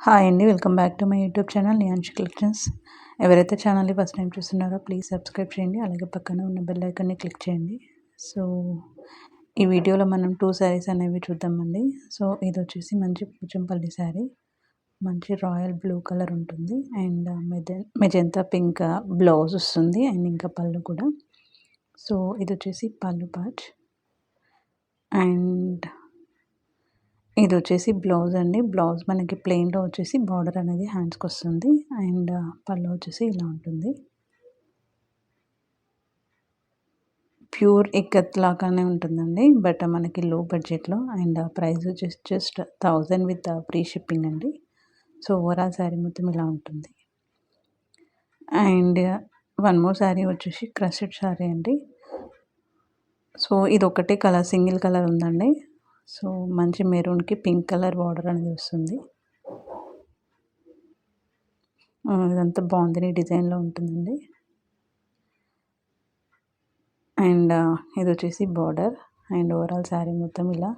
Hi అండి. Welcome back to my YouTube channel Niyanshi collections. ఎవరైతే ఛానల్ని ఫస్ట్ టైం చూస్తున్నారో ప్లీజ్ సబ్స్క్రైబ్ చేయండి. అలాగే పక్కన ఉన్న బెల్ ఐకాన్ని క్లిక్ చేయండి. సో ఈ వీడియోలో మనం 2 శారీస్ అనేవి చూద్దామండి. సో ఇది వచ్చేసి మంచి పోచంపల్లి శారీ, మంచి రాయల్ బ్లూ కలర్ ఉంటుంది అండ్ మెజెంతా పింక్ బ్లౌజ్ వస్తుంది అండ్ ఇంకా పళ్ళు కూడా. సో ఇది వచ్చేసి పళ్ళు పార్ట్ అండ్ ఇది వచ్చేసి బ్లౌజ్ అండి. బ్లౌజ్ మనకి ప్లెయిన్లో వచ్చేసి బార్డర్ అనేది హ్యాండ్స్కి వస్తుంది అండ్ పళ్ళు వచ్చేసి ఇలా ఉంటుంది. ప్యూర్ ఇక్కత్ లాగానే ఉంటుందండి, బట్ మనకి లో బడ్జెట్లో అండ్ ప్రైస్ వచ్చేసి జస్ట్ 1000 విత్ ఫ్రీ షిప్పింగ్ అండి. సో ఓవరాల్ శారీ మొత్తం ఇలా ఉంటుంది. అండ్ వన్ మోర్ శారీ వచ్చేసి క్రషెడ్ శారీ అండి. సో ఇది ఒకటే కలర్, సింగిల్ కలర్ ఉందండి. సో మంచి మెరూన్కి పింక్ కలర్ బార్డర్ అనేది వస్తుంది. ఇదంతా బాగుంది, డిజైన్లో ఉంటుందండి. అండ్ ఇది వచ్చేసి బార్డర్ అండ్ ఓవరాల్ శారీ మొత్తం ఇలా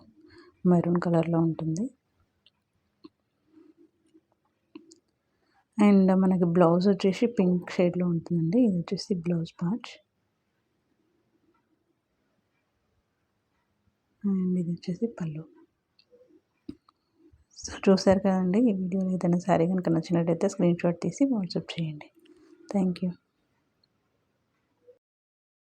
మెరూన్ కలర్లో ఉంటుంది. అండ్ మనకి బ్లౌజ్ వచ్చేసి పింక్ షేడ్లో ఉంటుందండి. ఇది వచ్చేసి బ్లౌజ్ పార్ట్ అండ్ ఇది వచ్చేసి పళ్ళు. సో చూసారు కదండి. ఈ వీడియోలో ఏదైనా శారీ కనుక నచ్చినట్టయితే స్క్రీన్ షాట్ తీసి వాట్సాప్ చేయండి. Thank you.